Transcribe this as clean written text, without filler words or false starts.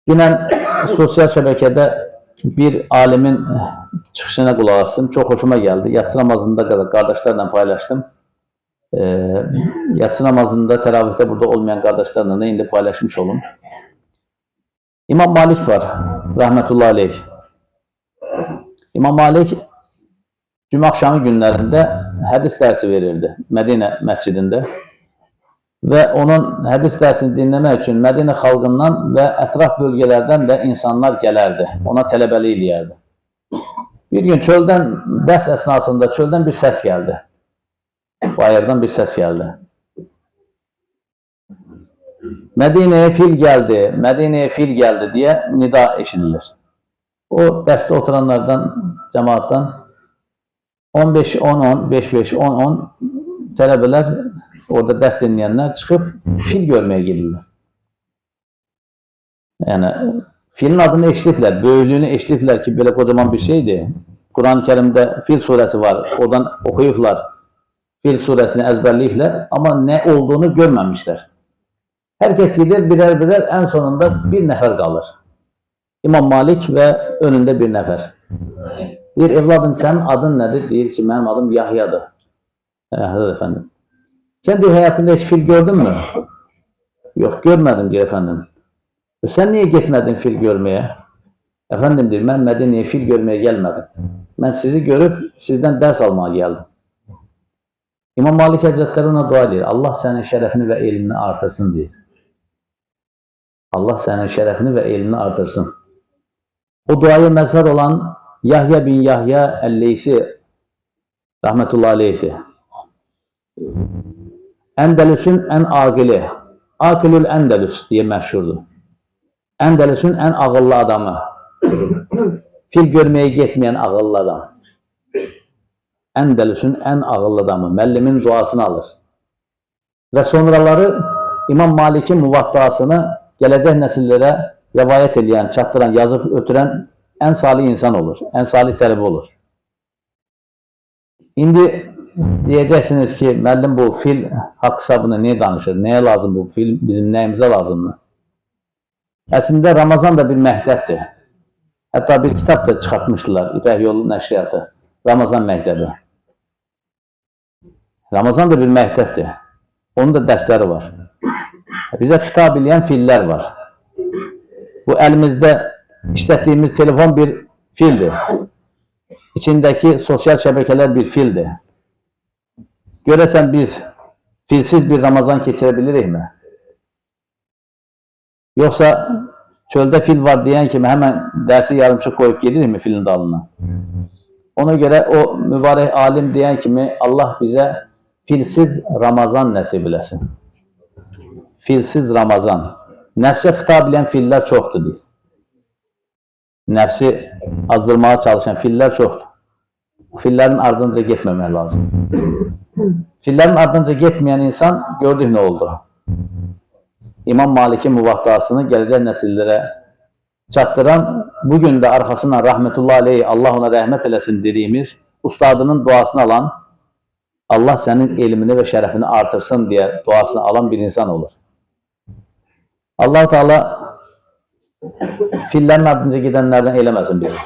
Dünən sosial şəbəkədə bir alimin çıxışına qulaq astım. Çox xoşuma gəldi. Yatsı namazında qardaşlarla paylaşdım. Yatsı namazında, təravihdə burada olmayan qardaşlarla da indi paylaşmış olum. İmam Malik var, rəhmətullahi aleyh. İmam Malik cümə axşamı günlərində hədis dərsi verirdi Mədinə məscidində. Və onun hədis dərsini dinləmək üçün Mədinə xalqından və ətraf bölgələrdən də insanlar gələrdi. Ona tələbəlik eləyərdi. Bir gün çöldən, dərs əsnasında çöldən bir səs gəldi. Bayırdan bir səs gəldi. Mədinəyə fil gəldi, Mədinəyə fil gəldi deyə nida eşidilir. O dərsdə oturanlardan, cəmaatdan 15-10-10, 5-5, 10-10 tələbələr, orada dərs dinləyənlər çıxıb fil görməyə gelirlər. Yəni, filin adını eşitdilər, böyüklüyünü eşitdilər ki, belə kocaman bir şeydir. Quran-ı Kərimdə Fil surəsi var, oradan oxuyublar, Fil surəsini əzbərləyiblər, amma nə olduğunu görməmişlər. Hər kəs gedir, birər-birər, ən sonunda bir nəfər qalır. İmam Malik və önündə bir nəfər. Deyir, evladım, sənin adın nədir? Deyir ki, mənim adım Yahyadır. Yahyadır, efendim. Sən deyir, həyatında heç fil gördün mü? Yox, görmədim, deyir, efendim. Sən niyə getmədin fil görməyə? Efendim, deyir, mən Mədinəyə fil görməyə gəlmədim. Mən sizi görüb, sizdən dərs almağa gəldim. İmam Malik Həzrətləri ona dua edir. Allah sənin şərəfini və elmini artırsın, deyir. Allah sənin şərəfini və elmini artırsın. O duaya məzhar olan Yahya bin Yahya Əlleysi rəhmətullahi aleyhdir. Əndəlüsün ən aqili, Aqilül Əndəlüs deyə məşhurdur. Əndəlüsün ən ağıllı adamı, fil görməyə getməyən ağıllı adam. Əndəlüsün ən ağıllı adamı, müəllimin duasını alır. Və sonraları İmam Malikin muvaddasını gələcək nəsillərə rəvayət edən, çatdıran, yazıb ötürən ən salih insan olur, ən salih tələbə olur. İndi deyəcəksiniz ki, müəllim bu fil haqq hesabını niyə danışır? Nəyə lazım bu fil? Bizim nəyimizə lazımdır? Əslində Ramazan da bir məktəbdir. Hətta bir kitab da çıxartmışdılar, İpək Yolu Nəşriyyatı, Ramazan məktəbi. Ramazan da bir məktəbdir. Onun da dərsləri var. Bizə xitab edən fillər var. Bu əlimizdə işlətdiyimiz telefon bir fildir. İçindəki sosial şəbəkələr bir fildir. Görəsən biz filsiz bir Ramazan keçirə bilirikmi? Yoxsa çöldə fil var deyən kimi həmən dərsi yarımçıq qoyub gedirikmi filin dalına? Ona görə o mübarək alim deyən kimi Allah bizə filsiz Ramazan nəsib eləsin. Filsiz Ramazan. Nəfsə xitab edən fillər çoxdur, deyir. Nəfsi azdırmağa çalışan fillər çoxdur. Fillərin ardınca getməmək lazım. Fillərin ardınca getməyən insan gördük nə oldu? İmam Malikin muvaddasını gələcək nəsillərə çatdıran, bugün də arxasından rəhmətullahi aleyh, Allah ona rəhmət eləsin dediyimiz, ustadının duasını alan, Allah sənin elmini və şərəfini artırsın deyə duasını alan bir insan olur. Allah-u Teala fillərin ardınca gedənlərdən eləməsin bizi.